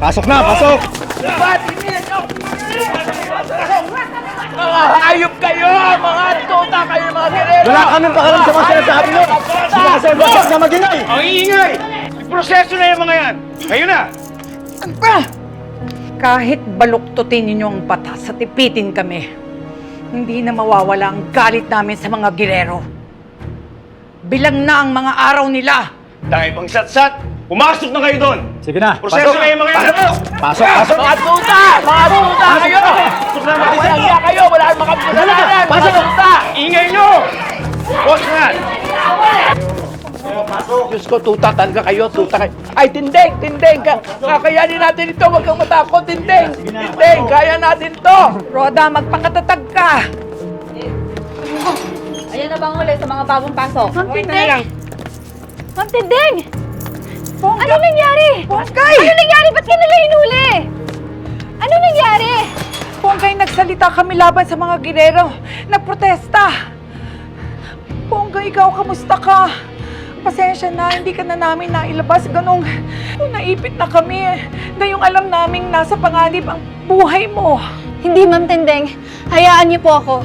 Pasok na, pasok! Ba't hindi nyo? Mga hayop kayo! Mga tuta kayo, mga gerero! Wala kami pakalam sa mga sinasabi nyo! Sinasabot na mag-ingay! Ang iingay! Proseso na yung mga yan! Kayo na! Kahit baluktutin ninyo ang batas at ipitin kami, hindi na mawawala ang galit namin sa mga girero. Bilang na ang mga araw nila. Dahil pang satsat, pumasok na kayo doon! Sige na, Proseso na yung mga yan! Pasok, pasok! Mga tuta! Mga tuta kayo! Makisangya kayo! Wala kang makapagdalanan! Mga tuta! Ingay nyo! Boss na yan! Diyos ko, tuta talaga kayo, tuta kayo. Ay, Tindeng! Tindeng! Kakayanin natin ito, huwag kang matakot, Tindeng! Tindeng, kaya natin ito! Roda, magpakatatag ka! Ayan na bang huli sa mga bagong pasok? Ma'am Tindeng! Ma'am Tindeng! Pongga! Ano nangyari? Ponggay! Ano nangyari? Ba't ka nila hinuli? Ano nangyari? Ponggay, nagsalita kami laban sa mga girero. Nagprotesta. Ponggay, ikaw, kamusta ka? Pasensya na, hindi ka na namin nailabas. Ganong naipit na kami. Ngayong alam naming nasa panganib ang buhay mo. Hindi, Ma'am Tindeng. Hayaan niyo po ako.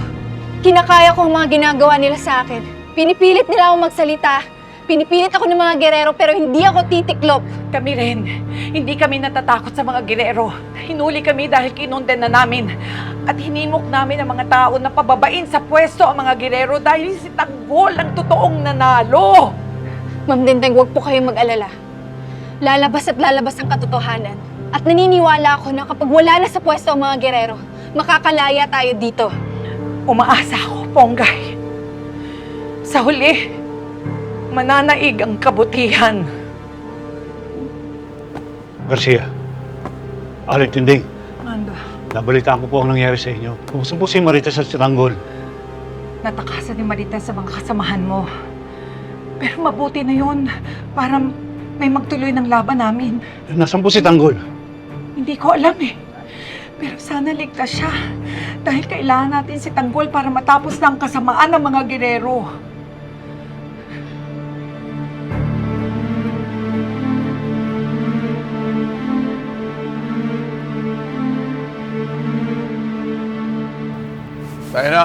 Kinakaya ko ang mga ginagawa nila sa akin. Pinipilit nila akong magsalita. Pinipilit ako ng mga gerero pero hindi ako titiklop. Kami rin. Hindi kami natatakot sa mga girero. Hinuli kami dahil kinunden na namin. At hinimok namin ang mga tao na pababain sa pwesto ang mga girero dahil si Tanggol ang totoong nanalo. Ma'am Tindeng, huwag po kayong mag-alala. Lalabas at lalabas ang katotohanan. At naniniwala ako na kapag wala na sa pwesto ang mga gerero, makakalaya tayo dito. Umaasa ako, Ponggay. Sa huli, mananaig ang kabutihan. Garcia, Aling Tinding, Mando, nabalitaan ko po ang nangyari sa inyo. Kumusta po si Marites at si Tanggol? natakasan ni Marites sa mga kasamahan mo. Pero mabuti na yun para may magtuloy ng laban namin. Nasaan po si Tanggol? Hindi ko alam eh. Pero sana ligtas siya. Dahil kailangan natin si Tanggol para matapos na ang kasamaan ng mga girero. Tayo na.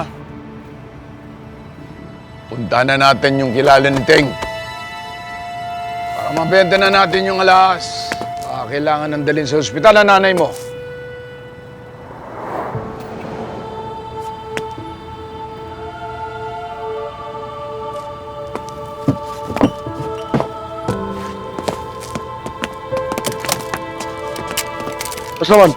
Punta na natin yung kilala ni Teng. Para mabenta na natin yung alahas. Kailangan nang dalhin sa ospital ang nanay mo. Basta naman.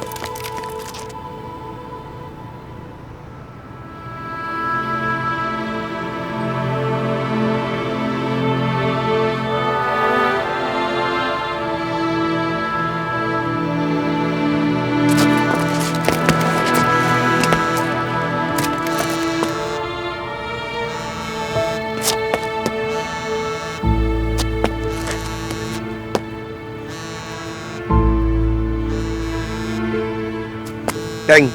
Teng.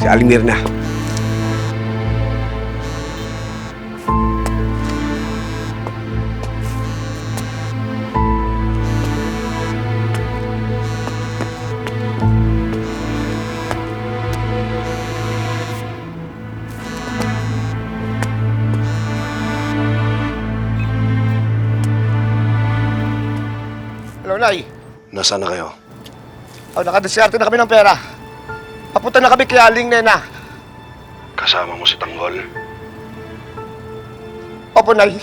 Si Aling Mirna. Hello, Nay. Nasaan na kayo? Nakadiskarte na kami ng pera. Papunta na kami kay Aling Nena. Kasama mo si Tanggol. Opo, Nay.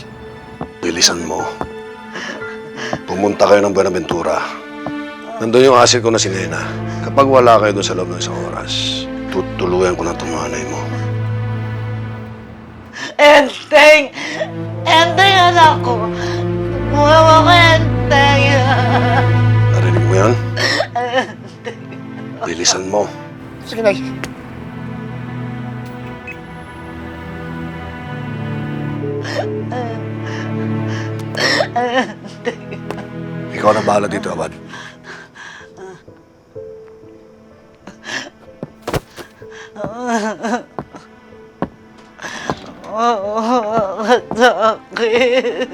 Bilisan mo. Pumunta kayo ng Buenaventura. Nandun yung asin ko na si Nena. Kapag wala kayo doon sa loob ng isang oras, tutuluyan ko na tumanay mo. Enteng! Enteng, anak ko! Buha mo ko, Enteng! Narinig mo yan? Bilisan mo. Sige, Nay. Ikaw na bahala dito, Abad. sa akin.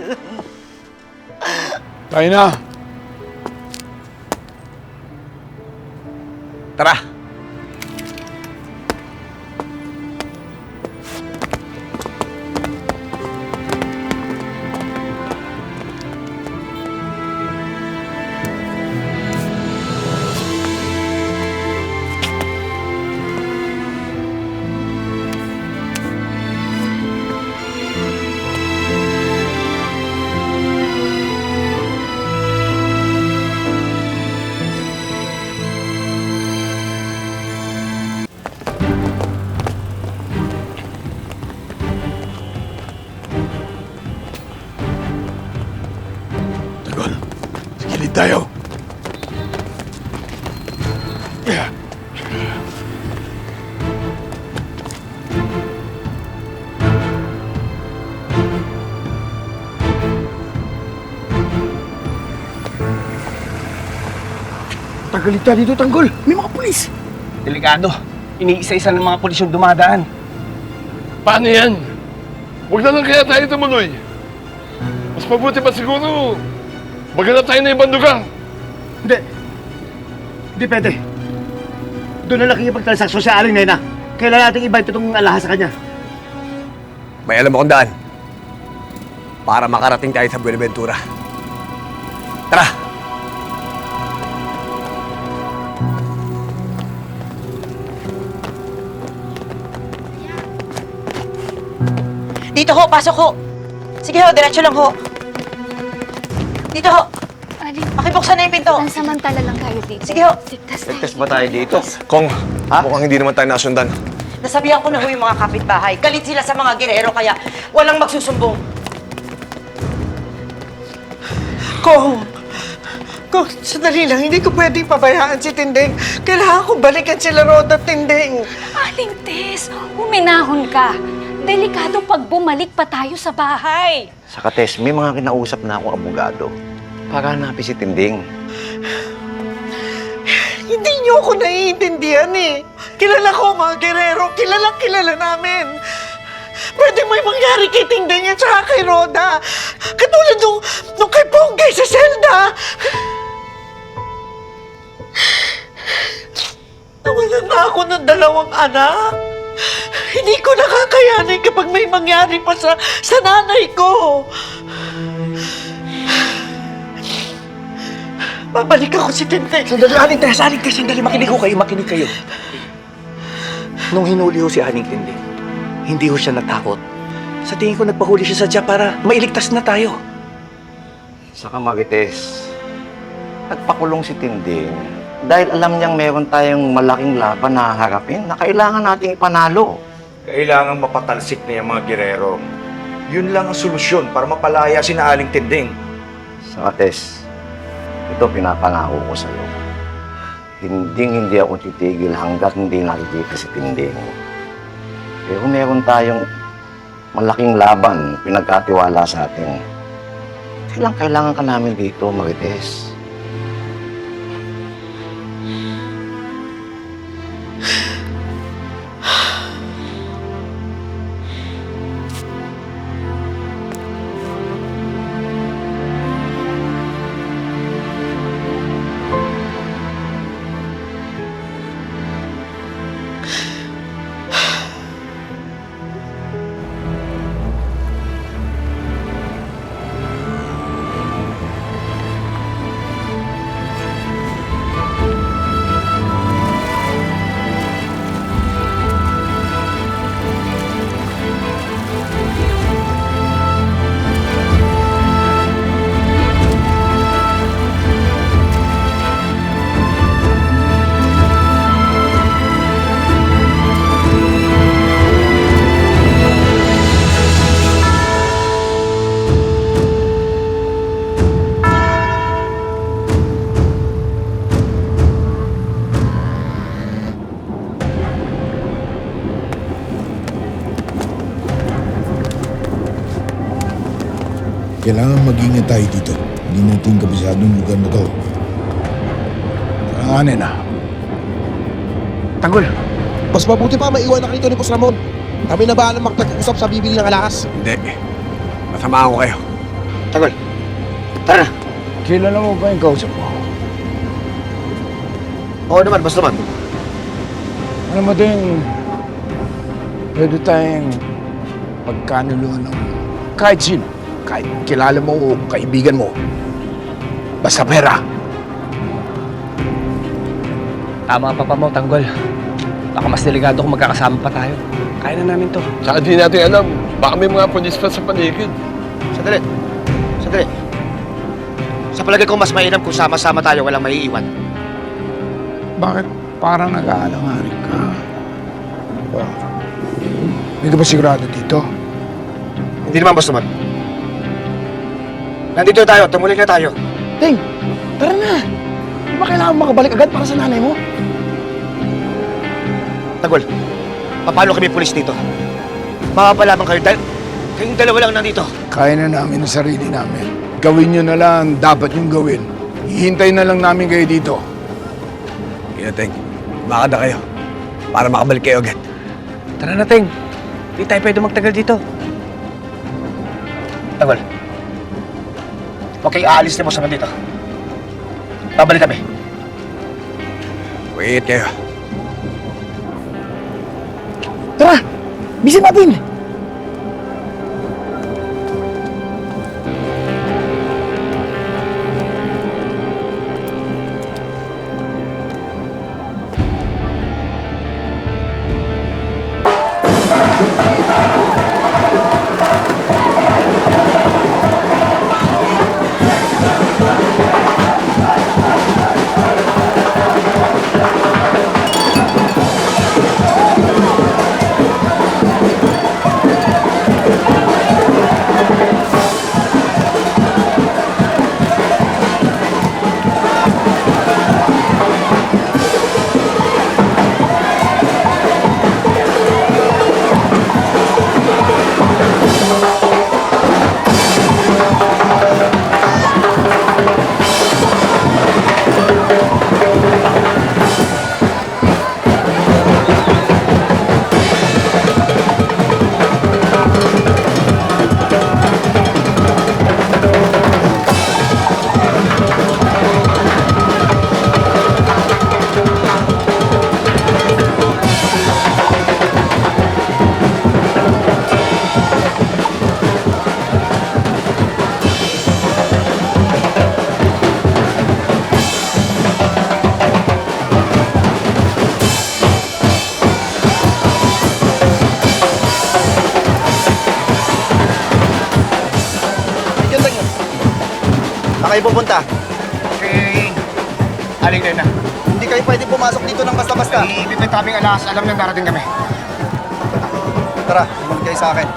Tayo na. Tara! Tanggol, sa gilid tayo. Tagalit tayo dito, Tanggol. May mga pulis. Delikado. Iniisa-isa ng mga pulis yung dumadaan. Paano yan? Huwag na lang kaya tayo tumuloy. Mas mabuti pa siguro, maghanap tayo na ibang lugar. Hindi. Hindi pwede. Doon na lang kikipagtransaksyon sa aling nena. Kailangan natin iba itong alahas sa kanya. May alam akong daan. Para makarating tayo sa Buenaventura. Tara! Dito ho, pasok ho. Sige ho, diretso lang ho. Dito ho. Aling, Pakibuksan na yung pinto. pansamantala lang tayo dito. Sige ho. Ligtas tayo. Ligtas ba tayo dito? Kong, mukhang hindi naman tayo nasundan. Nasabihan ko na ho yung mga kapitbahay. Galit sila sa mga girero kaya walang magsusumbong. Kung sandali lang, hindi ko pwedeng pabayaan si Tinding. Kailangan kong balikan sila Roda at Tinding. Aling Tess, huminahon ka. Delikado pag bumalik pa tayo sa bahay. Saka Tess, may mga kinausap na akong abogado para hanapin si Tinding. Hindi niyo ako naiintindihan eh. Kilala ko mga gerero, kilala namin. Pwede may mangyari kay Tinding at saka kay Roda. Katulad nung kay Ponggay sa Zelda. Nawalan na ako ng 2 anak. Hindi ko nakakayanin kapag may mangyari pa sa nanay ko. Babalik ako si Tinding. Sandali, Aling Tess, sandali. Makinig kayo. Nung hinuli ho si Aling Tinding, hindi ho siya natakot. Sa tingin ko, nagpahuli siya sadya para mailigtas na tayo. Saka Marites, nagpakulong si Tinding dahil alam niyang meron tayong malaking laban na harapin na kailangan nating ipanalo. Kailangan mapatalsik na yung mga girero. Yun lang ang solusyon para mapalaya si na Aling Tinding. Saka Tess, ito pinapangako ko sa'yo. Hindi ako titigil hanggat hindi nakikita si Tinding. Pero meron tayong malaking laban pinagkatiwala sa atin. Kailangan ka namin dito, Marites. Kailangan mag-ingat tayo dito. Hindi natin kabisadong lugar na to. Anin na. Tanggol, mas mabuti pa maiwan na kayo ni Boss Ramon. Kami na ba magtag-usap sa bibili ng alahas? Hindi. Masama ako kayo. Tagol. Tara na. Kilala mo ba yung kausap mo? Oo naman, basta naman. Ano mo din, pwede tayong pagkanuluan ng kahit sino. Kahit kilala mo o kaibigan mo. Basta pera. Tama ang papa mo, Tanggol. Baka mas delikado kung magkakasama pa tayo. Kaya na namin to. Saka di natin alam, baka may mga polis pa sa paligid. Sandali. Sandali. Sa palagay ko, mas mainam kung sama-sama tayo, walang maiiwan. Bakit parang nag-aalanganin ka? Oh. Hindi ka ba sigurado dito? Hindi naman, basta naman. Nandito na tayo, tumuloy na tayo. Ting, tara na. Di ba kailangan makabalik agad para sa nanay mo? Tagol, paano kami pulis dito? Mapapalaban kayo dahil kayong dalawa lang nandito. Kaya na namin ang sarili namin. Gawin nyo na lang dapat yung gawin. Hihintay na lang namin kayo dito. Kaya, Ting, makad na kayo para makabalik kayo agad. Tara na, Ting. Hindi tayo pwede magtagal dito. Tagol, huwag kayo aalis ni Boss dito. Babalik kami. Wait kayo. Tara! Bisin natin! Saan kayo pupunta? Kay Aling Nena. Hindi kayo pwede pumasok dito ng basta-basta. Iibig ng tabing alahas. Alam nang darating kami. Tara, sumunod kayo sa akin.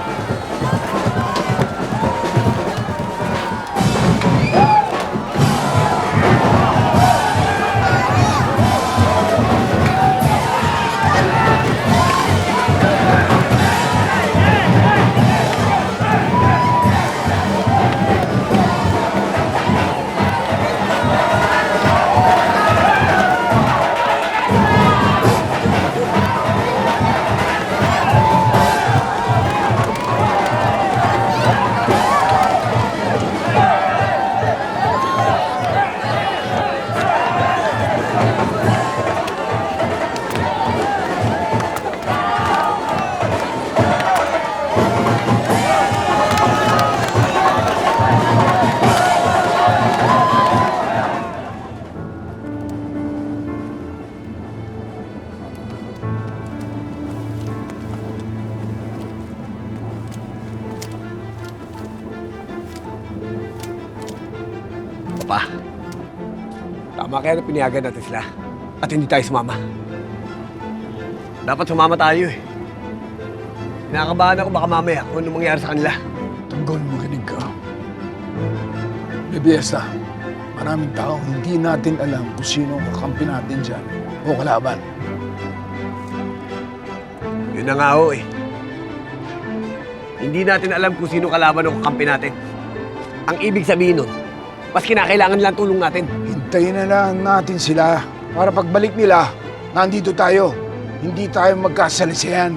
Pa, tama kaya na pinayagan natin sila at hindi tayo sumama. Dapat sumama tayo eh. Kinakabahan ako baka mamaya kung ano mangyari sa kanila. Tanggol, makinig ka. Bebiesta, maraming tao hindi natin alam kung sino ang kakampi natin dyan o kalaban. Yun na nga ho eh. Hindi natin alam kung sino kalaban o kakampi natin. Ang ibig sabihin nun, mas kinakailangan nilang tulong natin. Hintayin na lang natin sila para pagbalik nila, nandito tayo. Hindi tayo magkasalisihan.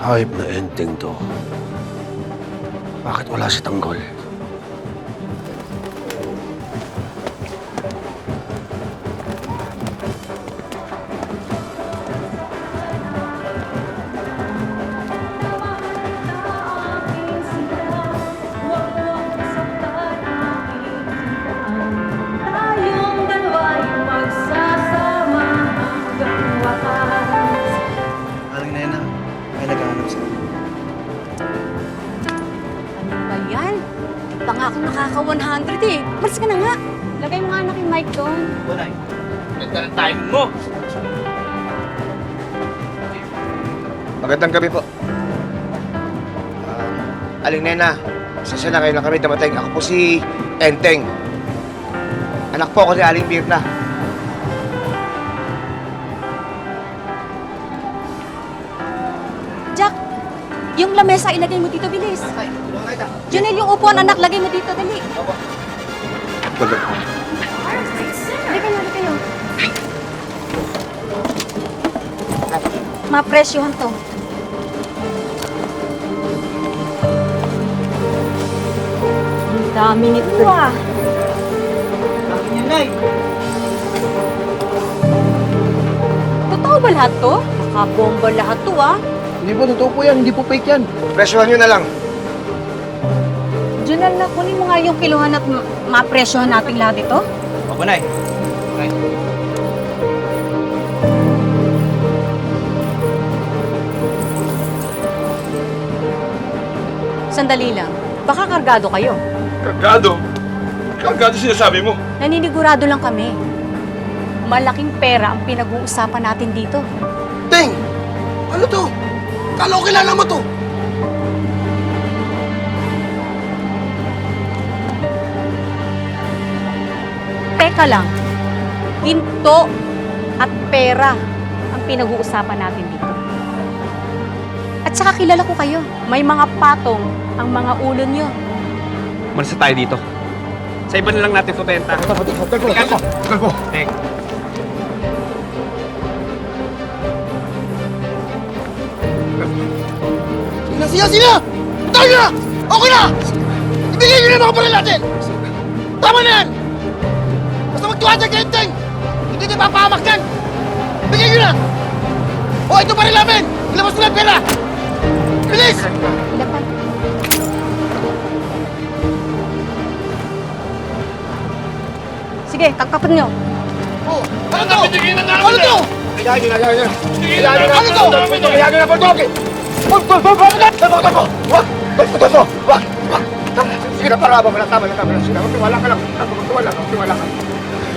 Hayop na enteng to. Bakit wala si Tanggol? Aling Nena, may naghahanap sa'yo. Ano ba yan? Pa nga akong nakaka-100 eh. Malis ka na nga. Lagay mo nga anak yung mic doon. Bunay, ganda ng timing mo. Magandang gabi po. Aling Nena, sasya na kayo lang kami dumating. Ako po si Enteng. Anak po ako ni Aling Mirna. Jack, yung lamesa ilagay mo dito, bilis. Junel, yung upuan, anak, lagay mo dito, dali. Halika na, halika na. Mapresyohan to. Ang dami nito ah. Totoo ba lahat to? Nakabomba lahat to ah. Hindi po, totoo po yan. Hindi po fake yan. Presyohan nyo na lang. Junel, na kunin mo nga yung kiluhan at mapresyohan natin lahat ito. O, Bunay. Sandali lang. Baka kargado kayo. Kargado? Kargado sinasabi mo? Naninigurado lang kami. Malaking pera ang pinag-uusapan natin dito. Teng! Ano to? Kala ko kilala mo to. Teka lang. Ginto at pera ang pinag-uusapan natin dito. At saka kilala ko kayo. May mga patong ang mga ulo nyo. Umalis tayo dito. Sa iba na lang natin ito benta. Kalbo! Sige na! Tayo na! Okay na! Ibigay nyo na mga baril natin! Tama na yan! Basta magtuwasag kayo, Teng! Hindi tayo papahamak yan! Ibigay nyo na! O, ito baril namin! Ilabas mo lang pera! Bilis! Ilapan. Sige, tagkapan nyo. Oh, ano to? Binigyan na namin Ano to? Hayaan nyo na, hayaan nyo na! Hayaan nyo na! Ano to? Hayaan nyo na, Baldoke! Wag! Wag! Wag! Sige na, para ba? Tama na. Sige na, magtiwala ka lang. Magtiwala ka.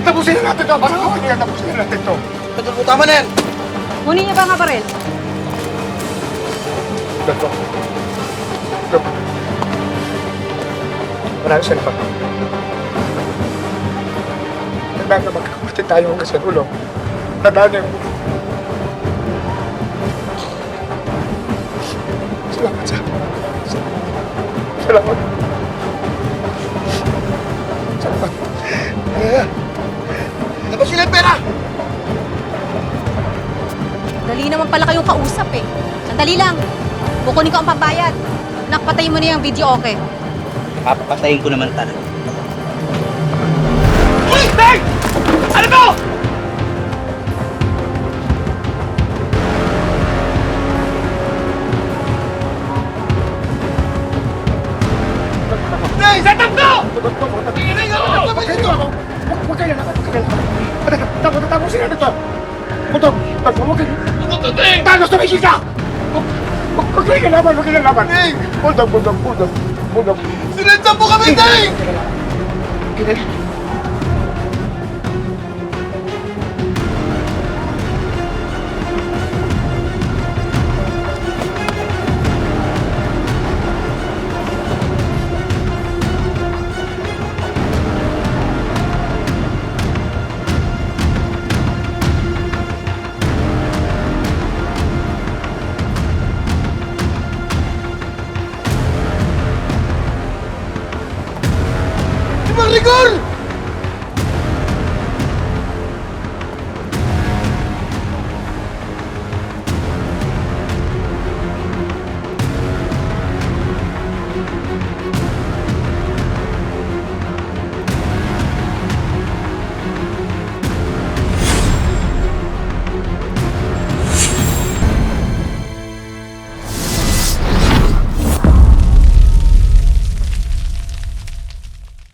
Tapusin na natin to. Parang ako hindi tapusin na natin to. Tama na yan. Kunin niyo ba nga baril? Ganto. Maraming salamat. Tandaan na magkakapatid tayo hanggang sa dulo. Tandaan niyo. Salamat. Tapos sila pera! Dali naman pala kayong kausap eh. Sandali lang. Kukunin ko ang pambayad. Nakpatayin mo na yung video, okay? Papapatayin ko naman talaga. Uy! Teng! Ano to? Teng! Setap ko! Huwag kayo na. Tapusin na ito. Putok! Huwag kayo. Tagos, tumisil ka! Huwag kayo laban. Teng! Putok. Sinensap mo kami, Teng!